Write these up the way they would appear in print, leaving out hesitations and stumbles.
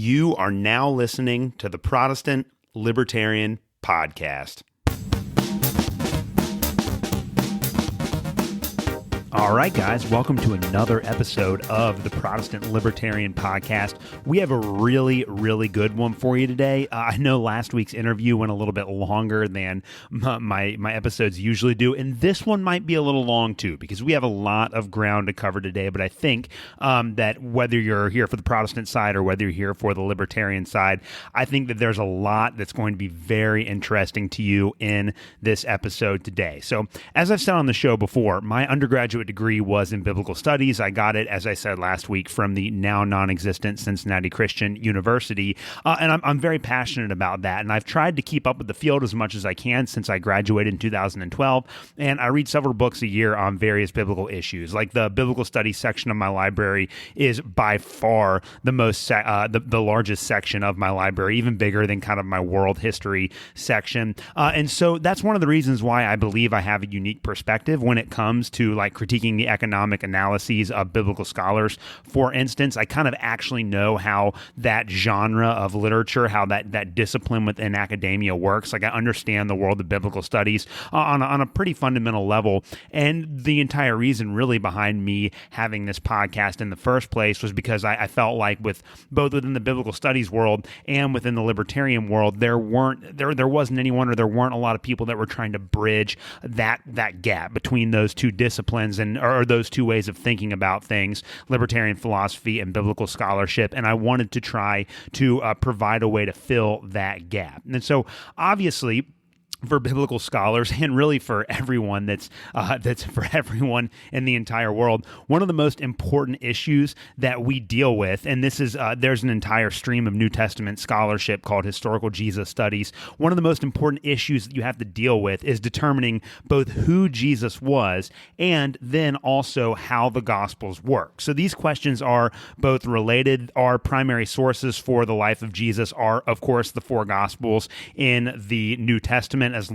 You are now listening to the Protestant Libertarian Podcast. All right, guys, welcome to another episode of the Protestant Libertarian Podcast. We have a really, really good one for you today. I know last week's interview went a little bit longer than my episodes usually do, and this one might be a little long too, because we have a lot of ground to cover today. But I think that whether you're here for the Protestant side or whether you're here for the Libertarian side, I think that there's a lot that's going to be very interesting to you in this episode today. So, as I've said on the show before, my undergraduate degree was in biblical studies. I got it, as I said last week, from the now non-existent Cincinnati Christian University, and I'm very passionate about that, and I've tried to keep up with the field as much as I can since I graduated in 2012, and I read several books a year on various biblical issues. Like the biblical studies section of my library is by far the most the largest section of my library, even bigger than kind of my world history section, and so that's one of the reasons why I believe I have a unique perspective when it comes to like critiquing the economic analyses of biblical scholars. For instance, I kind of actually know how that genre of literature, how that discipline within academia works. Like I understand the world of biblical studies on a pretty fundamental level. And the entire reason really behind me having this podcast in the first place was because I felt like with both within the biblical studies world and within the libertarian world, there wasn't anyone, or there weren't a lot of people that were trying to bridge that gap between those two disciplines or those two ways of thinking about things, libertarian philosophy and biblical scholarship, and I wanted to try to provide a way to fill that gap. And so, obviously, for biblical scholars and really for everyone that's for everyone in the entire world, one of the most important issues that we deal with, and this is there's an entire stream of New Testament scholarship called historical Jesus studies. One of the most important issues that you have to deal with is determining both who Jesus was and then also how the Gospels work. So these questions are both related. Our primary sources for the life of Jesus are, of course, the four Gospels in the New Testament, as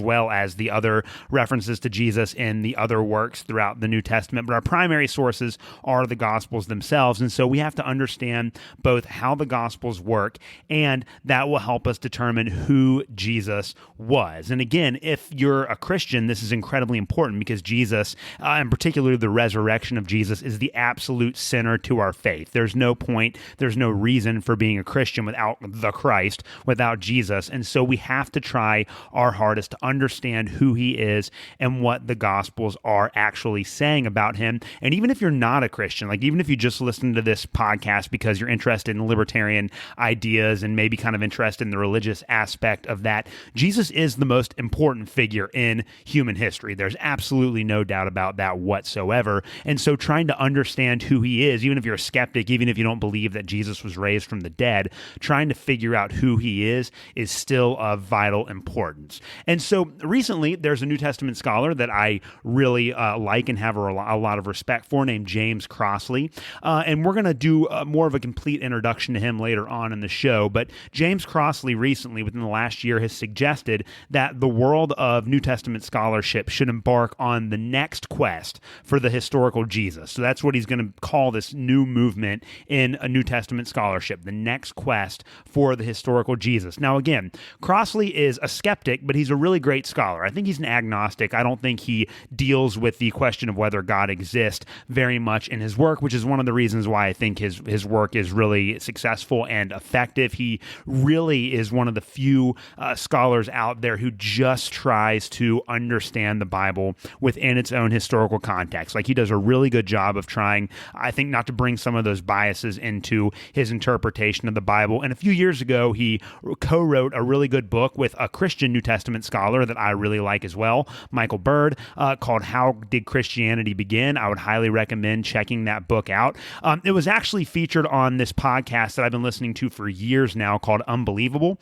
well as the other references to Jesus in the other works throughout the New Testament. But our primary sources are the Gospels themselves. And so we have to understand both how the Gospels work, and that will help us determine who Jesus was. And again, if you're a Christian, this is incredibly important because Jesus, and particularly the resurrection of Jesus, is the absolute center to our faith. There's no point, there's no reason for being a Christian without the Christ, without Jesus. And so we have to try our hardest to understand who he is and what the Gospels are actually saying about him. And even if you're not a Christian, like even if you just listen to this podcast because you're interested in libertarian ideas and maybe kind of interested in the religious aspect of that, Jesus is the most important figure in human history. There's absolutely no doubt about that whatsoever. And so trying to understand who he is, even if you're a skeptic, even if you don't believe that Jesus was raised from the dead, trying to figure out who he is still of vital importance. And so recently, there's a New Testament scholar that I really like and have a lot of respect for, named James Crossley. And we're going to do more of a complete introduction to him later on in the show. But James Crossley recently, within the last year, has suggested that the world of New Testament scholarship should embark on the next quest for the historical Jesus. So that's what he's going to call this new movement in a New Testament scholarship, the next quest for the historical Jesus. Now, again, Crossley is a skeptic, but he's a really great scholar. I think he's an agnostic. I don't think he deals with the question of whether God exists very much in his work, which is one of the reasons why I think his work is really successful and effective. He really is one of the few scholars out there who just tries to understand the Bible within its own historical context. Like he does a really good job of trying, I think, not to bring some of those biases into his interpretation of the Bible. And a few years ago, he co-wrote a really good book with a Christian New Testament scholar that I really like as well, Michael Bird, called How Did Christianity Begin? I would highly recommend checking that book out. It was actually featured on this podcast that I've been listening to for years now called Unbelievable.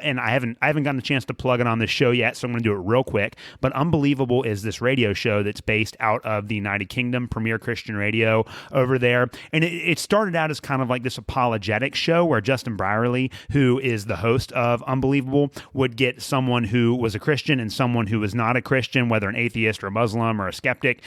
And I haven't gotten a chance to plug it on this show yet, so I'm going to do it real quick. But Unbelievable is this radio show that's based out of the United Kingdom, Premier Christian Radio over there. And it started out as kind of like this apologetic show where Justin Brierley, who is the host of Unbelievable, Bible would get someone who was a Christian and someone who was not a Christian, whether an atheist or a Muslim or a skeptic.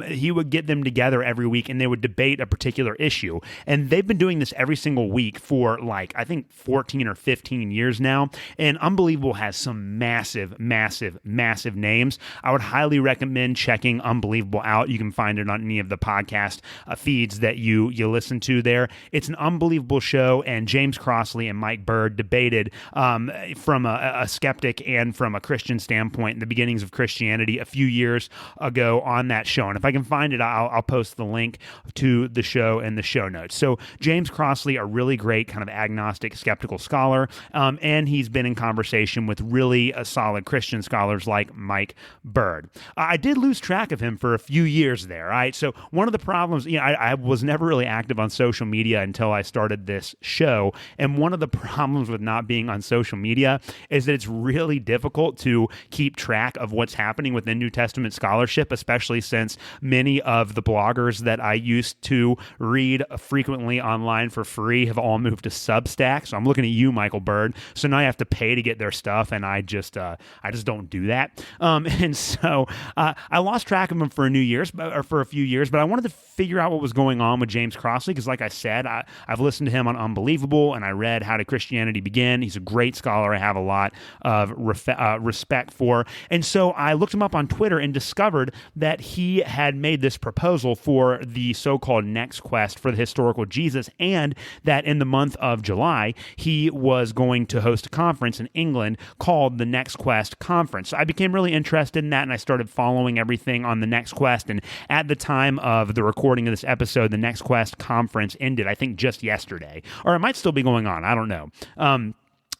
He would get them together every week and they would debate a particular issue. And they've been doing this every single week for I think 14 or 15 years now. And Unbelievable has some massive names. I would highly recommend checking Unbelievable out. You can find it on any of the podcast feeds that you listen to there. It's an unbelievable show, and James Crossley and Mike Bird debated from a skeptic and from a Christian standpoint the beginnings of Christianity a few years ago on that show. And if I can find it, I'll post the link to the show in the show notes. So James Crossley, a really great kind of agnostic, skeptical scholar, and he's been in conversation with really solid Christian scholars like Mike Bird. I did lose track of him for a few years there, right? So one of the problems, I was never really active on social media until I started this show, and one of the problems with not being on social media is that it's really difficult to keep track of what's happening within New Testament scholarship, especially since many of the bloggers that I used to read frequently online for free have all moved to Substack. So I'm looking at you, Michael Bird. So now I have to pay to get their stuff, and I just don't do that. And so I lost track of him for a few years, but I wanted to figure out what was going on with James Crossley because, like I said, I've listened to him on Unbelievable, and I read How Did Christianity Begin? He's a great scholar. I have a lot of respect for. And so I looked him up on Twitter and discovered that he had made this proposal for the so-called Next Quest for the Historical Jesus, and that in the month of July, he was going to host a conference in England called the Next Quest Conference. So I became really interested in that, and I started following everything on the Next Quest. And at the time of the recording of this episode, the Next Quest Conference ended, I think, just yesterday. Or it might still be going on. I don't know.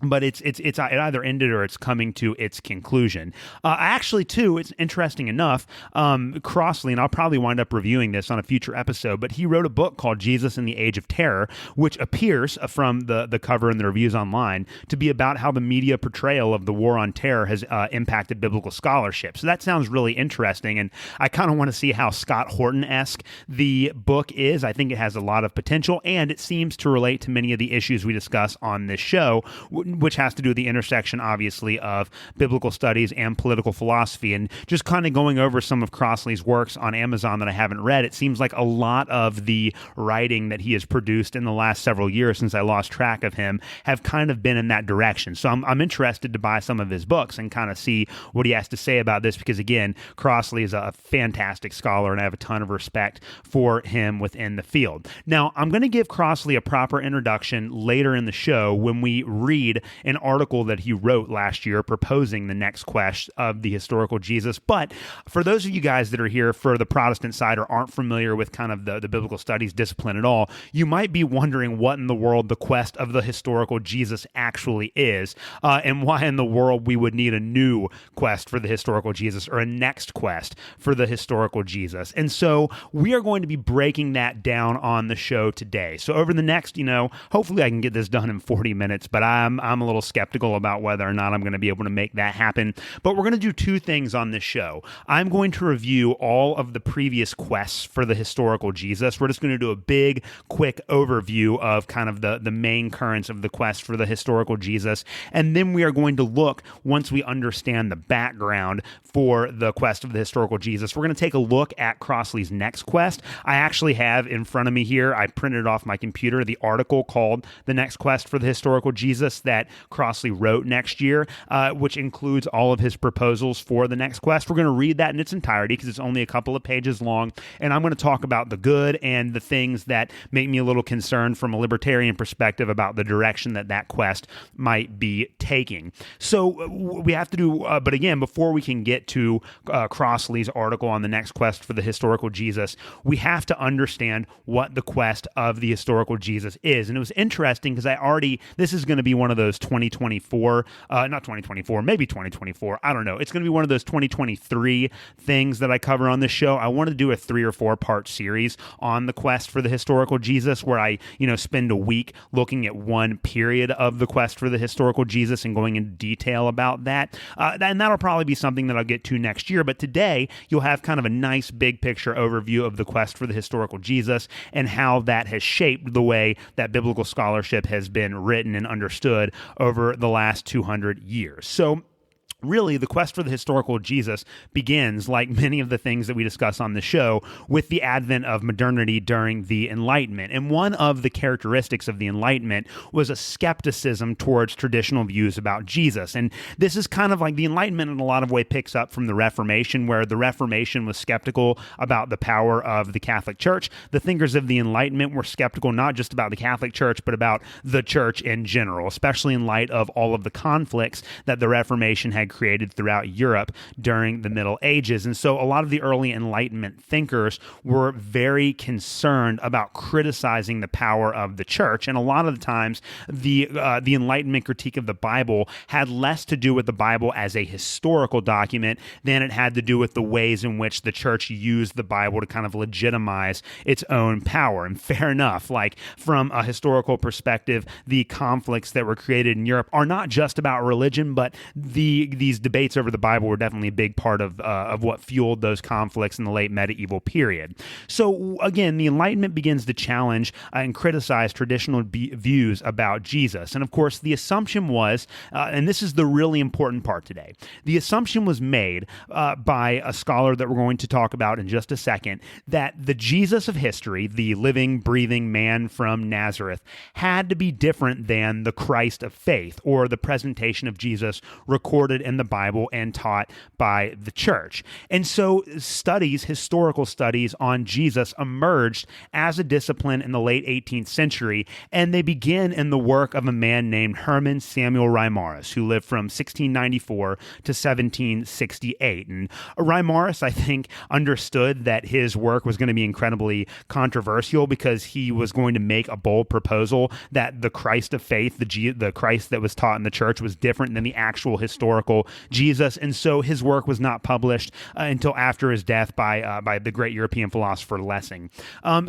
But it either ended or it's coming to its conclusion. Actually, too, it's interesting enough, Crossley, and I'll probably wind up reviewing this on a future episode, but he wrote a book called Jesus in the Age of Terror, which appears from the cover and the reviews online to be about how the media portrayal of the war on terror has impacted biblical scholarship. So that sounds really interesting, and I kind of want to see how Scott Horton-esque the book is. I think it has a lot of potential, and it seems to relate to many of the issues we discuss on this show, which has to do with the intersection, obviously, of biblical studies and political philosophy. And just kind of going over some of Crossley's works on Amazon that I haven't read, it seems like a lot of the writing that he has produced in the last several years since I lost track of him have kind of been in that direction. So I'm interested to buy some of his books and kind of see what he has to say about this because, again, Crossley is a fantastic scholar and I have a ton of respect for him within the field. Now, I'm going to give Crossley a proper introduction later in the show when we read an article that he wrote last year proposing the next quest of the historical Jesus. But for those of you guys that are here for the Protestant side or aren't familiar with kind of the biblical studies discipline at all, you might be wondering what in the world the quest of the historical Jesus actually is, and why in the world we would need a new quest for the historical Jesus or a next quest for the historical Jesus. And so we are going to be breaking that down on the show today. So over the next, hopefully I can get this done in 40 minutes, but I'm a little skeptical about whether or not I'm going to be able to make that happen. But we're going to do two things on this show. I'm going to review all of the previous quests for the historical Jesus. We're just going to do a big, quick overview of kind of the main currents of the quest for the historical Jesus. And then we are going to look, once we understand the background for the quest of the historical Jesus, we're going to take a look at Crossley's next quest. I actually have in front of me here, I printed off my computer, the article called The Next Quest for the Historical Jesus that Crossley wrote next year, which includes all of his proposals for the next quest. We're going to read that in its entirety because it's only a couple of pages long, and I'm going to talk about the good and the things that make me a little concerned from a libertarian perspective about the direction that quest might be taking. So we have to do, but again, before we can get to Crossley's article on the next quest for the historical Jesus, we have to understand what the quest of the historical Jesus is. And it was interesting because this is going to be one of those 2024, not 2024, maybe 2024. I don't know. It's going to be one of those 2023 things that I cover on this show. I want to do a 3 or 4 part series on the quest for the historical Jesus where I, spend a week looking at one period of the quest for the historical Jesus and going into detail about that. And that'll probably be something that I'll get to next year. But today you'll have kind of a nice big picture overview of the quest for the historical Jesus and how that has shaped the way that biblical scholarship has been written and understood spread over the last 200 years. So really, the quest for the historical Jesus begins, like many of the things that we discuss on the show, with the advent of modernity during the Enlightenment. And one of the characteristics of the Enlightenment was a skepticism towards traditional views about Jesus. And this is kind of like the Enlightenment in a lot of ways picks up from the Reformation, where the Reformation was skeptical about the power of the Catholic Church. The thinkers of the Enlightenment were skeptical not just about the Catholic Church, but about the Church in general, especially in light of all of the conflicts that the Reformation had created throughout Europe during the Middle Ages. And so a lot of the early Enlightenment thinkers were very concerned about criticizing the power of the church. And a lot of the times, the Enlightenment critique of the Bible had less to do with the Bible as a historical document than it had to do with the ways in which the church used the Bible to kind of legitimize its own power. And fair enough, like from a historical perspective, the conflicts that were created in Europe are not just about religion, but these debates over the Bible were definitely a big part of what fueled those conflicts in the late medieval period. So again, the Enlightenment begins to challenge and criticize traditional views about Jesus. And of course, the assumption was, and this is the really important part today, the assumption was made by a scholar that we're going to talk about in just a second, that the Jesus of history, the living, breathing man from Nazareth, had to be different than the Christ of faith, or the presentation of Jesus recorded in the Bible and taught by the church. And so historical studies on Jesus emerged as a discipline in the late 18th century, and they begin in the work of a man named Hermann Samuel Reimarus, who lived from 1694 to 1768. And Reimarus, I think, understood that his work was going to be incredibly controversial because he was going to make a bold proposal that the Christ of faith, the Christ that was taught in the church, was different than the actual historical Jesus. And so his work was not published until after his death by the great European philosopher Lessing.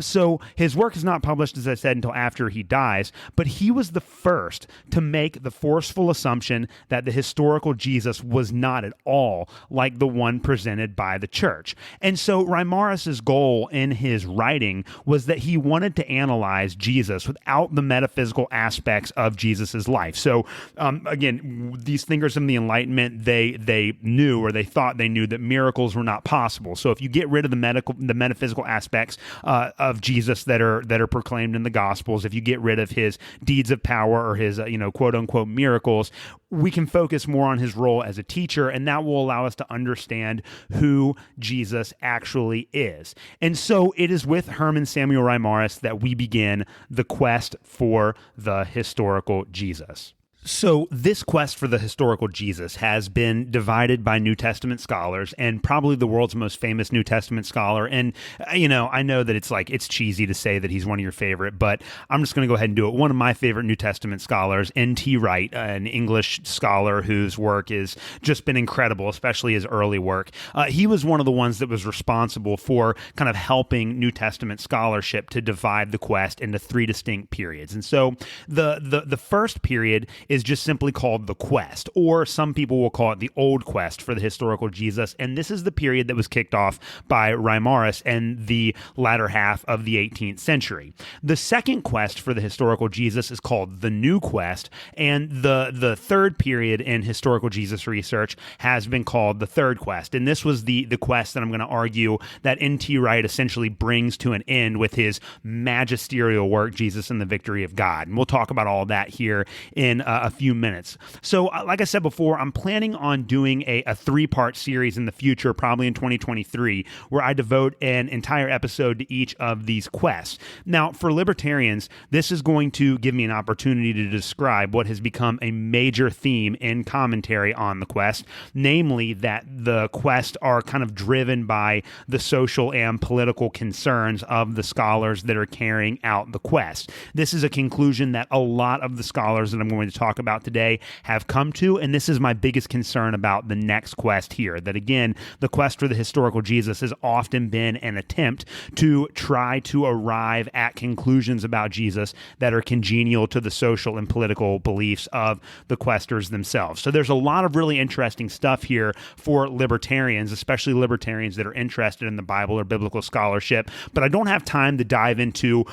So his work is not published, as I said, until after he dies, but he was the first to make the forceful assumption that the historical Jesus was not at all like the one presented by the church. And so Reimarus's goal in his writing was that he wanted to analyze Jesus without the metaphysical aspects of Jesus's life. So again, these thinkers in the Enlightenment, they knew, or they thought they knew, that miracles were not possible. So if you get rid of the metaphysical aspects of Jesus that are proclaimed in the Gospels, if you get rid of his deeds of power or his quote unquote miracles, we can focus more on his role as a teacher, and that will allow us to understand who Jesus actually is. And so it is with Hermann Samuel Reimarus that we begin the quest for the historical Jesus. So this quest for the historical Jesus has been divided by New Testament scholars, and probably the world's most famous New Testament scholar. And, I know that it's cheesy to say that he's one of your favorite, but I'm just going to go ahead and do it. One of my favorite New Testament scholars, N.T. Wright, an English scholar whose work has just been incredible, especially his early work. He was one of the ones that was responsible for kind of helping New Testament scholarship to divide the quest into three distinct periods. And so the first period is just simply called the quest, or some people will call it the old quest for the historical Jesus. And this is the period that was kicked off by Reimarus in the latter half of the 18th century. The second quest for the historical Jesus is called the new quest, and the third period in historical Jesus research has been called the third quest. And this was the quest that I'm going to argue that N.T. Wright essentially brings to an end with his magisterial work, Jesus and the Victory of God. And we'll talk about all that here in a few minutes. So like I said before, I'm planning on doing a three-part series in the future, probably in 2023, where I devote an entire episode to each of these quests. Now, for libertarians, this is going to give me an opportunity to describe what has become a major theme in commentary on the quest, namely that the quests are kind of driven by the social and political concerns of the scholars that are carrying out the quest. This is a conclusion that a lot of the scholars that I'm going to talk about today have come to, and this is my biggest concern about the next quest here, that again, the quest for the historical Jesus has often been an attempt to try to arrive at conclusions about Jesus that are congenial to the social and political beliefs of the questers themselves. So there's a lot of really interesting stuff here for libertarians, especially libertarians that are interested in the Bible or biblical scholarship, but I don't have time to dive into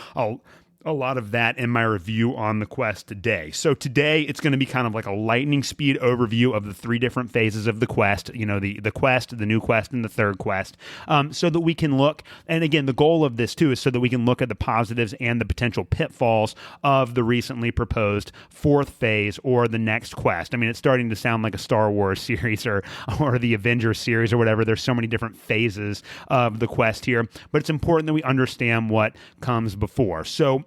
a lot of that in my review on the quest today. So today it's going to be kind of like a lightning speed overview of the three different phases of the quest, the quest, the new quest, and the third quest, so that we can look, and again, the goal of this too is so that we can look at the positives and the potential pitfalls of the recently proposed fourth phase or the next quest. I mean, it's starting to sound like a Star Wars series or the Avengers series or whatever. There's so many different phases of the quest here, but it's important that we understand what comes before. So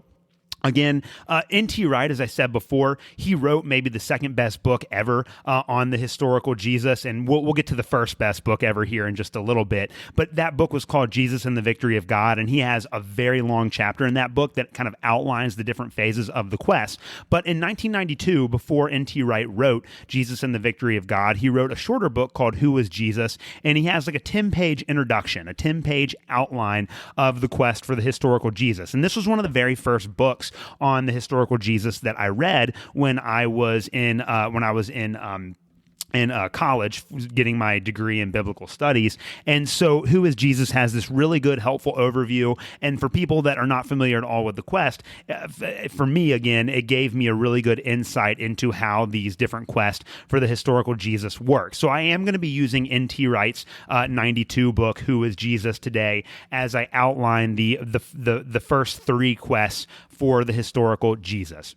again, N.T. Wright, as I said before, he wrote maybe the second best book ever on the historical Jesus, and we'll get to the first best book ever here in just a little bit. But that book was called Jesus and the Victory of God, and he has a very long chapter in that book that kind of outlines the different phases of the quest. But in 1992, before N.T. Wright wrote Jesus and the Victory of God, he wrote a shorter book called Who Was Jesus, and he has like a 10-page introduction, a 10-page outline of the quest for the historical Jesus. And this was one of the very first books on the historical Jesus that I read when I was in college, getting my degree in biblical studies. And so Who is Jesus has this really good, helpful overview. And for people that are not familiar at all with the quest, for me, again, it gave me a really good insight into how these different quests for the historical Jesus work. So I am going to be using N.T. Wright's 92 book, Who is Jesus, today, as I outline the first three quests for the historical Jesus.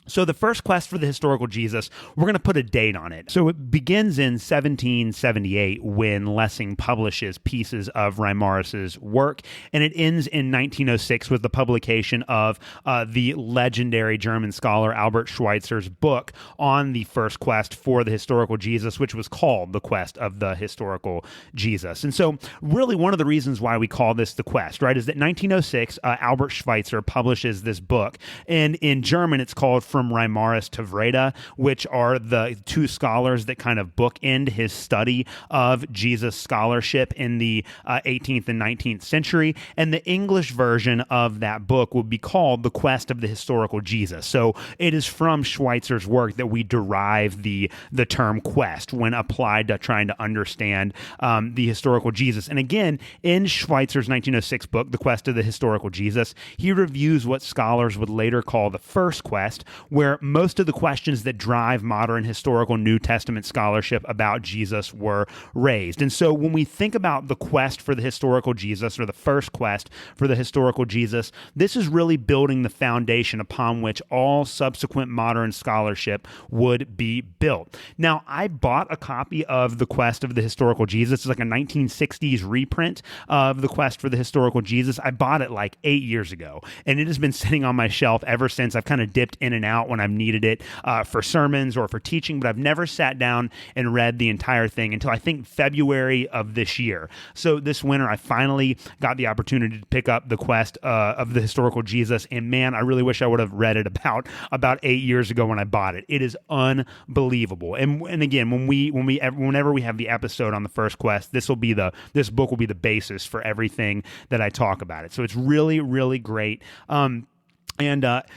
So the first quest for the historical Jesus, we're going to put a date on it. So it begins in 1778 when Lessing publishes pieces of Reimarus' work, and it ends in 1906 with the publication of the legendary German scholar Albert Schweitzer's book on the first quest for the historical Jesus, which was called The Quest of the Historical Jesus. And so really one of the reasons why we call this the quest, right, is that 1906, Albert Schweitzer publishes this book, and in German it's called From Reimarus to Wright, which are the two scholars that kind of bookend his study of Jesus scholarship in the 18th and 19th century. And the English version of that book would be called The Quest of the Historical Jesus. So it is from Schweitzer's work that we derive the term quest when applied to trying to understand the historical Jesus. And again, in Schweitzer's 1906 book, The Quest of the Historical Jesus, he reviews what scholars would later call the first quest, where most of the questions that drive modern historical New Testament scholarship about Jesus were raised. And so when we think about the quest for the historical Jesus, or the first quest for the historical Jesus, this is really building the foundation upon which all subsequent modern scholarship would be built. Now, I bought a copy of The Quest of the Historical Jesus. It's like a 1960s reprint of The Quest for the Historical Jesus. I bought it like 8 years ago, and it has been sitting on my shelf ever since. I've kind of dipped in and out when I've needed it for sermons or for teaching, but I've never sat down and read the entire thing until I think February of this year. So this winter, I finally got the opportunity to pick up The Quest of the Historical Jesus, and man, I really wish I would have read it about 8 years ago when I bought it. It is unbelievable. And again, whenever we have the episode on the first quest, this book will be the basis for everything that I talk about it. So it's really, really great.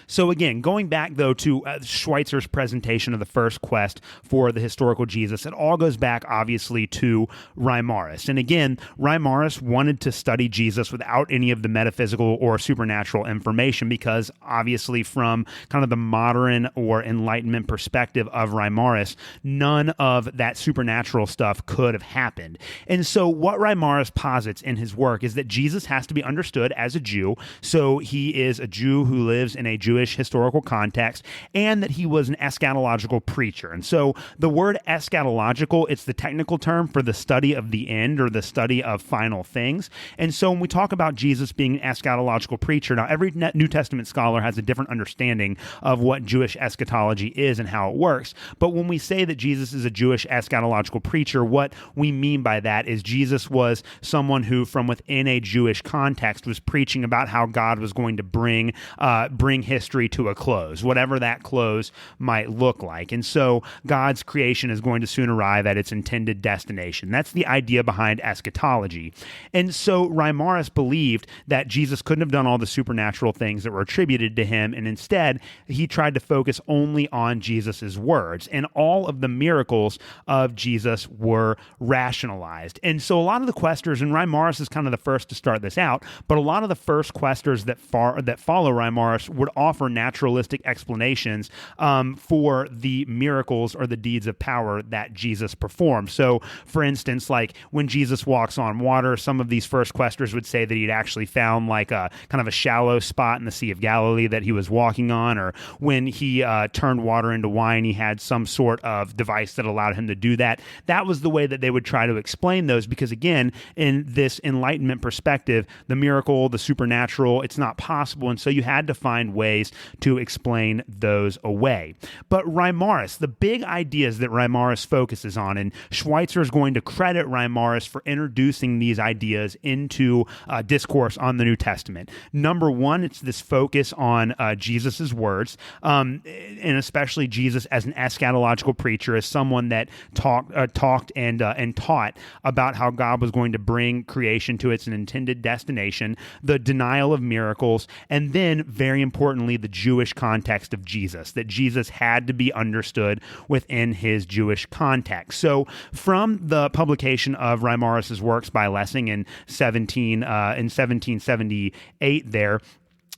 So again, going back though to Schweitzer's presentation of the first quest for the historical Jesus, it all goes back obviously to Reimarus. And again, Reimarus wanted to study Jesus without any of the metaphysical or supernatural information, because obviously from kind of the modern or Enlightenment perspective of Reimarus, none of that supernatural stuff could have happened. And so what Reimarus posits in his work is that Jesus has to be understood as a Jew. So he is a Jew who lives in a Jewish historical context, and that he was an eschatological preacher. And so the word eschatological, it's the technical term for the study of the end or the study of final things. And so when we talk about Jesus being an eschatological preacher, now every New Testament scholar has a different understanding of what Jewish eschatology is and how it works. But when we say that Jesus is a Jewish eschatological preacher, what we mean by that is Jesus was someone who, from within a Jewish context, was preaching about how God was going to bring history to a close, whatever that close might look like. And so God's creation is going to soon arrive at its intended destination. That's the idea behind eschatology. And so Reimarus believed that Jesus couldn't have done all the supernatural things that were attributed to him, and instead he tried to focus only on Jesus's words, and all of the miracles of Jesus were rationalized. And so a lot of the questers, and Reimarus is kind of the first to start this out, but a lot of the first questers that follow Reimarus Reimarus would offer naturalistic explanations for the miracles or the deeds of power that Jesus performed. So, for instance, like when Jesus walks on water, some of these first questers would say that he'd actually found like a kind of a shallow spot in the Sea of Galilee that he was walking on, or when he turned water into wine, he had some sort of device that allowed him to do that. That was the way that they would try to explain those, because again, in this Enlightenment perspective, the miracle, the supernatural, it's not possible, and so you had to find ways to explain those away. But Reimarus, the big ideas that Reimarus focuses on, and Schweitzer is going to credit Reimarus for introducing these ideas into discourse on the New Testament. Number one, it's this focus on Jesus's words, and especially Jesus as an eschatological preacher, as someone that talked and taught about how God was going to bring creation to its intended destination, the denial of miracles, and then, very importantly, the Jewish context of Jesus, that Jesus had to be understood within his Jewish context. So from the publication of Reimarus's works by Lessing in 1778 there,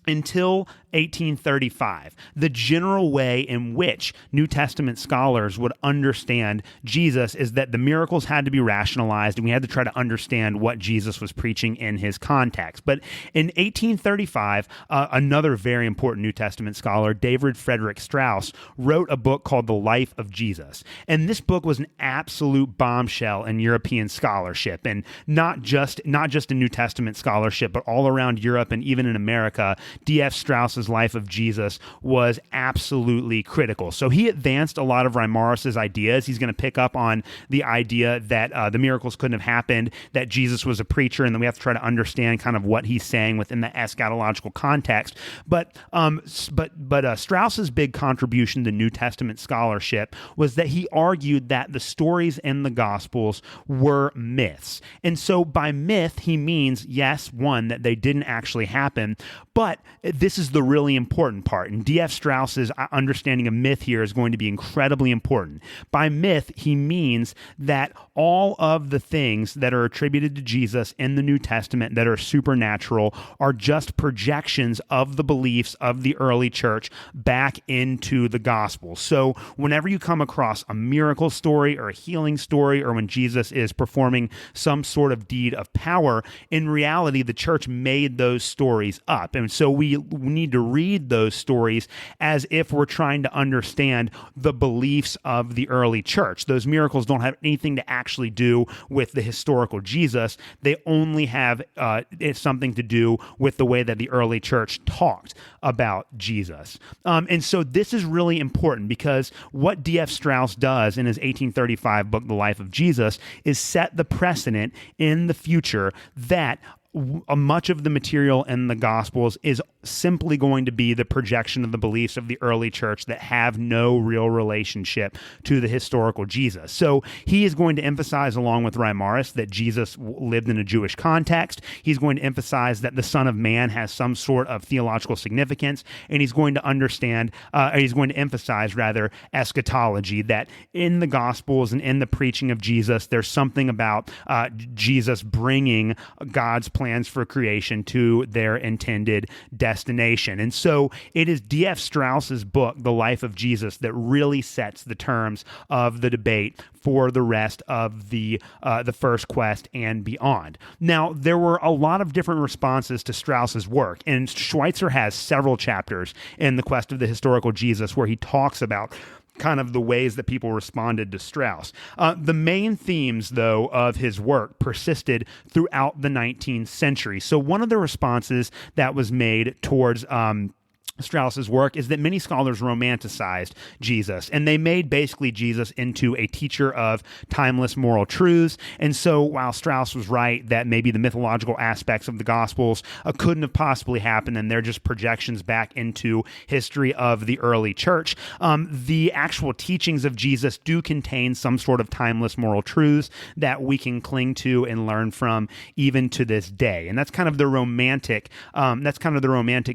until 1835, the general way in which New Testament scholars would understand Jesus is that the miracles had to be rationalized, and we had to try to understand what Jesus was preaching in his context. But in 1835, another very important New Testament scholar, David Frederick Strauss, wrote a book called The Life of Jesus. And this book was an absolute bombshell in European scholarship, and not just in New Testament scholarship, but all around Europe and even in America. D.F. Strauss's Life of Jesus was absolutely critical. So he advanced a lot of Reimarus's ideas. He's going to pick up on the idea that the miracles couldn't have happened, that Jesus was a preacher, and then we have to try to understand kind of what he's saying within the eschatological context. But Strauss's big contribution to New Testament scholarship was that he argued that the stories in the Gospels were myths. And so by myth, he means, yes, one, that they didn't actually happen, but this is the really important part. And D.F. Strauss's understanding of myth here is going to be incredibly important. By myth, he means that all of the things that are attributed to Jesus in the New Testament that are supernatural are just projections of the beliefs of the early church back into the gospel. So whenever you come across a miracle story or a healing story, or when Jesus is performing some sort of deed of power, in reality, the church made those stories up. And so we need to read those stories as if we're trying to understand the beliefs of the early church. Those miracles don't have anything to actually do with the historical Jesus. They only have something to do with the way that the early church talked about Jesus. And so this is really important, because what D.F. Strauss does in his 1835 book, The Life of Jesus, is set the precedent in the future that much of the material in the Gospels is simply going to be the projection of the beliefs of the early church that have no real relationship to the historical Jesus. So he is going to emphasize, along with Reimarus, that Jesus lived in a Jewish context. He's going to emphasize that the Son of Man has some sort of theological significance, and he's going to emphasize eschatology, that in the Gospels and in the preaching of Jesus, there's something about Jesus bringing God's plans for creation to their intended destination. And so it is D.F. Strauss's book, The Life of Jesus, that really sets the terms of the debate for the rest of the first quest and beyond. Now, there were a lot of different responses to Strauss's work, and Schweitzer has several chapters in The Quest of the Historical Jesus where he talks about kind of the ways that people responded to Strauss. The main themes, though, of his work persisted throughout the 19th century. So one of the responses that was made towards Strauss's work is that many scholars romanticized Jesus, and they made basically Jesus into a teacher of timeless moral truths. And so while Strauss was right that maybe the mythological aspects of the Gospels couldn't have possibly happened, and they're just projections back into history of the early church, the actual teachings of Jesus do contain some sort of timeless moral truths that we can cling to and learn from even to this day. And that's kind of the romantic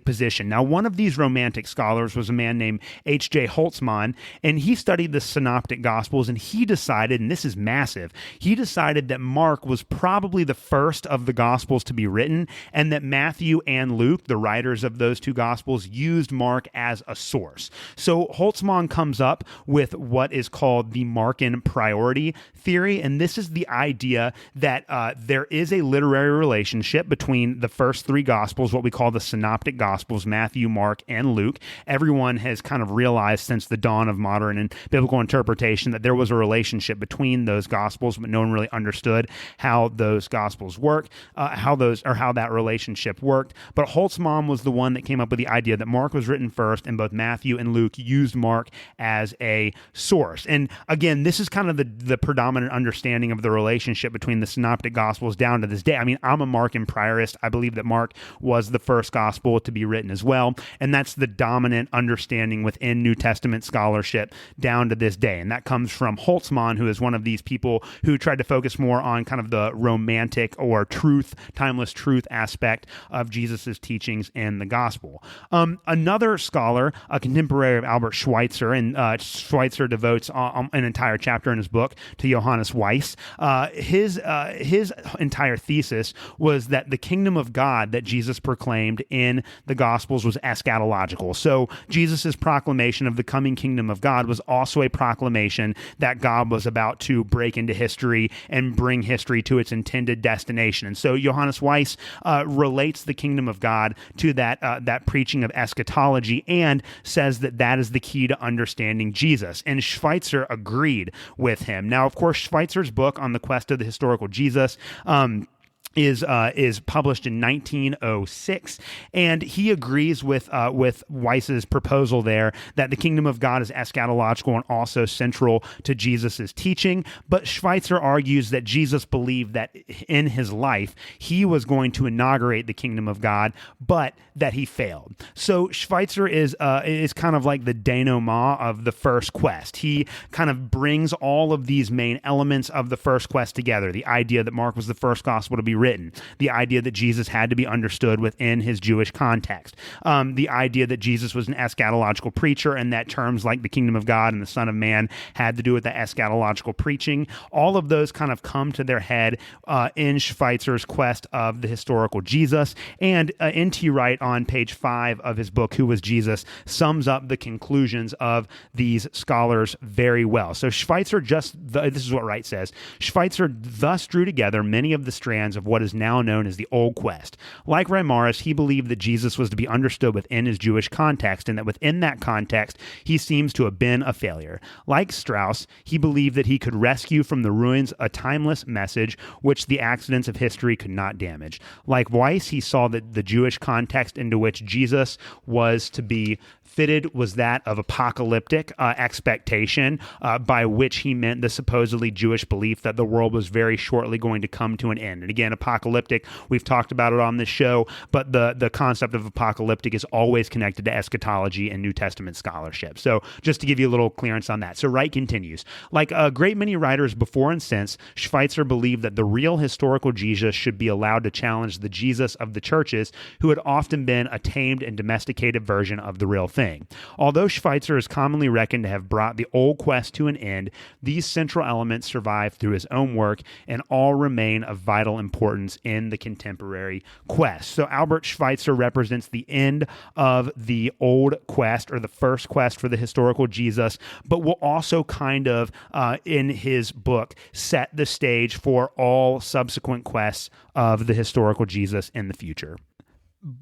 position. Now, one of these these Romantic scholars was a man named H.J. Holtzman, and he studied the Synoptic Gospels, and he decided, and this is massive, he decided that Mark was probably the first of the Gospels to be written, and that Matthew and Luke, the writers of those two Gospels, used Mark as a source. So Holtzman comes up with what is called the Markan priority theory, and this is the idea that there is a literary relationship between the first three Gospels, what we call the Synoptic Gospels, Matthew, Mark, and Luke. Everyone has kind of realized since the dawn of modern and biblical interpretation that there was a relationship between those Gospels, but no one really understood how those Gospels work, how that relationship worked. But Holtzman was the one that came up with the idea that Mark was written first, and both Matthew and Luke used Mark as a source. And again, this is kind of the predominant understanding of the relationship between the Synoptic Gospels down to this day. I mean, I'm a Markan priorist. I believe that Mark was the first gospel to be written as well, and that's the dominant understanding within New Testament scholarship down to this day. And that comes from Holtzman, who is one of these people who tried to focus more on kind of the romantic or timeless truth aspect of Jesus's teachings in the gospel. Another scholar, a contemporary of Albert Schweitzer, and Schweitzer devotes an entire chapter in his book to Johannes Weiss. His entire thesis was that the kingdom of God that Jesus proclaimed in the Gospels was eschatological. So Jesus' proclamation of the coming kingdom of God was also a proclamation that God was about to break into history and bring history to its intended destination. And so Johannes Weiss relates the kingdom of God to that preaching of eschatology and says that that is the key to understanding Jesus. And Schweitzer agreed with him. Now, of course, Schweitzer's book on the quest of the historical Jesus is published in 1906, and he agrees with Weiss's proposal there that the kingdom of God is eschatological and also central to Jesus's teaching. But Schweitzer argues that Jesus believed that in his life he was going to inaugurate the kingdom of God, but that he failed. So Schweitzer is kind of like the denouement of the first quest. He kind of brings all of these main elements of the first quest together: the idea that Mark was the first gospel to be written, the idea that Jesus had to be understood within his Jewish context, the idea that Jesus was an eschatological preacher and that terms like the kingdom of God and the Son of Man had to do with the eschatological preaching. All of those kind of come to their head in Schweitzer's quest of the historical Jesus, and N.T. Wright on page 5 of his book, Who Was Jesus?, sums up the conclusions of these scholars very well. So Schweitzer this is what Wright says: Schweitzer thus drew together many of the strands of what is now known as the Old Quest. Like Reimarus, he believed that Jesus was to be understood within his Jewish context, and that within that context, he seems to have been a failure. Like Strauss, he believed that he could rescue from the ruins a timeless message which the accidents of history could not damage. Like Weiss, he saw that the Jewish context into which Jesus was to be fitted was that of apocalyptic expectation, by which he meant the supposedly Jewish belief that the world was very shortly going to come to an end. And again, apocalyptic, we've talked about it on this show, but the concept of apocalyptic is always connected to eschatology and New Testament scholarship. So just to give you a little clearance on that. So Wright continues: like a great many writers before and since, Schweitzer believed that the real historical Jesus should be allowed to challenge the Jesus of the churches, who had often been a tamed and domesticated version of the real thing. Although Schweitzer is commonly reckoned to have brought the old quest to an end, these central elements survive through his own work and all remain of vital importance in the contemporary quest. So Albert Schweitzer represents the end of the old quest, or the first quest for the historical Jesus, but will also kind of, in his book, set the stage for all subsequent quests of the historical Jesus in the future.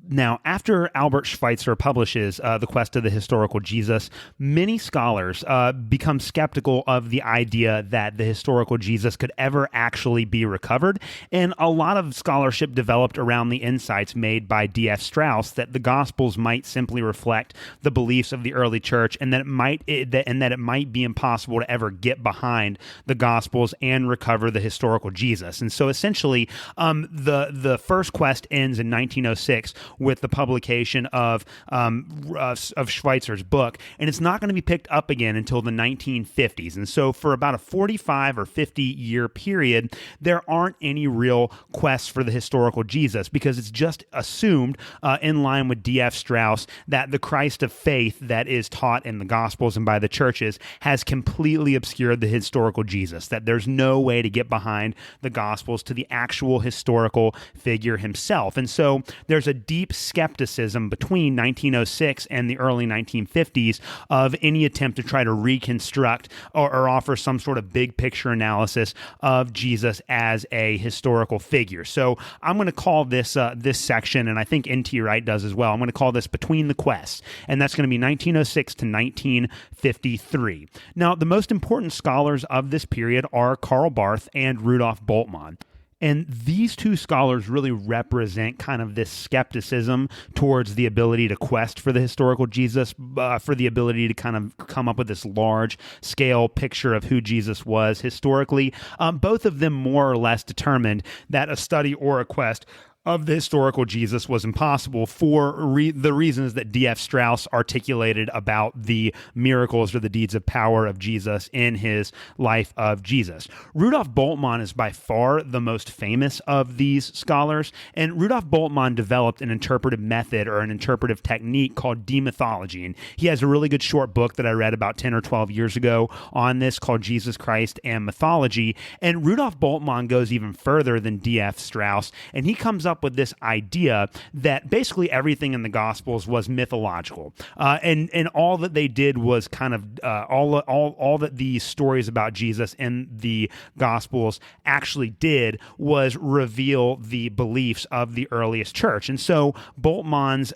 Now, after Albert Schweitzer publishes The Quest of the Historical Jesus, many scholars become skeptical of the idea that the historical Jesus could ever actually be recovered, and a lot of scholarship developed around the insights made by D.F. Strauss that the Gospels might simply reflect the beliefs of the early church, and that it might be impossible to ever get behind the Gospels and recover the historical Jesus. And so essentially, the first quest ends in 1906 Jesus with the publication of Schweitzer's book, and it's not going to be picked up again until the 1950s. And so for about a 45 or 50-year period, there aren't any real quests for the historical Jesus, because it's just assumed, in line with D.F. Strauss, that the Christ of faith that is taught in the Gospels and by the churches has completely obscured the historical Jesus, that there's no way to get behind the Gospels to the actual historical figure himself. And so there's a deep skepticism between 1906 and the early 1950s of any attempt to try to reconstruct or offer some sort of big picture analysis of Jesus as a historical figure. So I'm going to call this section, and I think N.T. Wright does as well, I'm going to call this Between the Quests, and that's going to be 1906 to 1953. Now, the most important scholars of this period are Karl Barth and Rudolf Bultmann. And these two scholars really represent kind of this skepticism towards the ability to quest for the historical Jesus, for the ability to kind of come up with this large-scale picture of who Jesus was historically. Both of them more or less determined that a study or a quest of the historical Jesus was impossible for the reasons that D.F. Strauss articulated about the miracles or the deeds of power of Jesus in his life of Jesus. Rudolf Bultmann is by far the most famous of these scholars, and Rudolf Bultmann developed an interpretive method or an interpretive technique called demythology, and he has a really good short book that I read about 10 or 12 years ago on this called Jesus Christ and Mythology, and Rudolf Bultmann goes even further than D.F. Strauss, and he comes up with this idea that basically everything in the Gospels was mythological, and all that they did was kind of all that the stories about Jesus in the Gospels actually did was reveal the beliefs of the earliest church. And so Bultmann's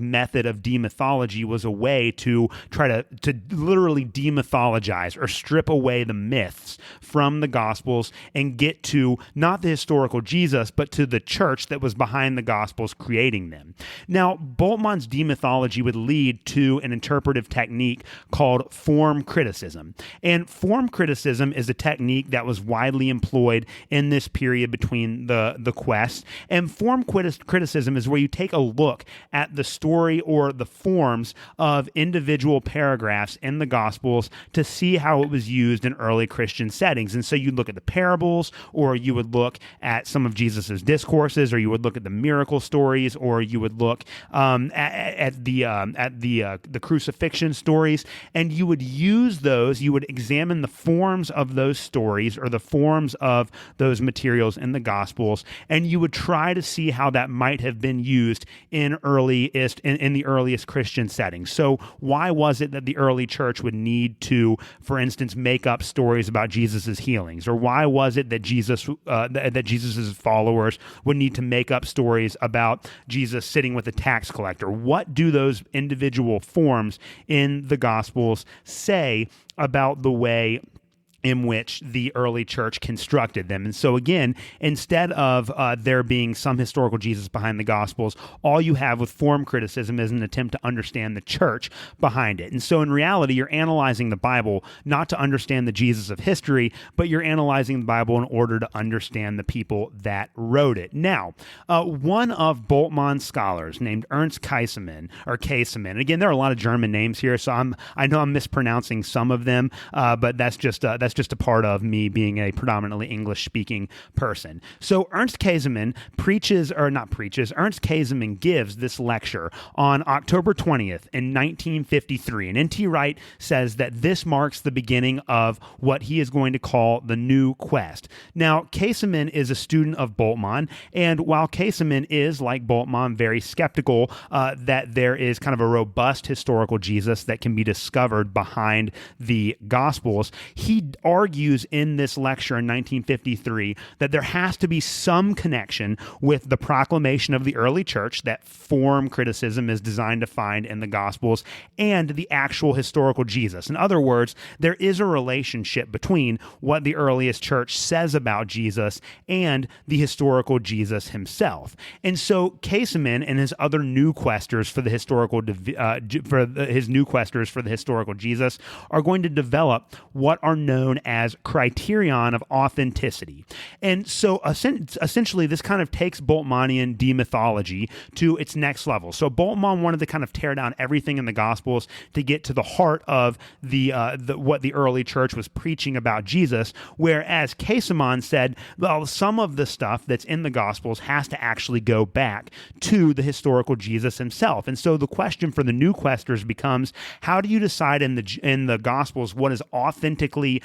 method of demythology was a way to try to literally demythologize or strip away the myths from the Gospels and get to not the historical Jesus, but to the church that was behind the Gospels creating them. Now, Bultmann's demythology would lead to an interpretive technique called form criticism. And form criticism is a technique that was widely employed in this period between the quests. And form criticism is where you take a look at the story or the forms of individual paragraphs in the Gospels to see how it was used in early Christian settings. And so you'd look at the parables, or you would look at some of Jesus's discourses, or you would look at the miracle stories, or you would look at the crucifixion stories, and you would use those. You would examine the forms of those stories or the forms of those materials in the Gospels, and you would try to see how that might have been used in the earliest Christian settings. So why was it that the early church would need to, for instance, make up stories about Jesus's healings, or why was it that Jesus's followers would need to make up stories about Jesus sitting with a tax collector? What do those individual forms in the Gospels say about the way in which the early church constructed them? And so again, instead of there being some historical Jesus behind the Gospels, all you have with form criticism is an attempt to understand the church behind it. And so in reality, you're analyzing the Bible not to understand the Jesus of history, but you're analyzing the Bible in order to understand the people that wrote it. Now, one of Bultmann's scholars named Ernst Käsemann, again, there are a lot of German names here, so I know I'm mispronouncing some of them, but that's just a part of me being a predominantly English-speaking person. So Ernst Käsemann gives this lecture on October 20th in 1953, and N.T. Wright says that this marks the beginning of what he is going to call the New Quest. Now, Käsemann is a student of Bultmann, and while Käsemann is, like Bultmann, very skeptical that there is kind of a robust historical Jesus that can be discovered behind the Gospels, he argues in this lecture in 1953 that there has to be some connection with the proclamation of the early church that form criticism is designed to find in the Gospels and the actual historical Jesus. In other words, there is a relationship between what the earliest church says about Jesus and the historical Jesus himself. And so Käsemann and his other new questers for the historical Jesus are going to develop what are known known as criterion of authenticity. And so essentially this kind of takes Bultmannian demythology to its next level. So Bultmann wanted to kind of tear down everything in the Gospels to get to the heart of what the early church was preaching about Jesus, whereas Casamon said, well, some of the stuff that's in the Gospels has to actually go back to the historical Jesus himself. And so the question for the new questers becomes, how do you decide in the Gospels what authentically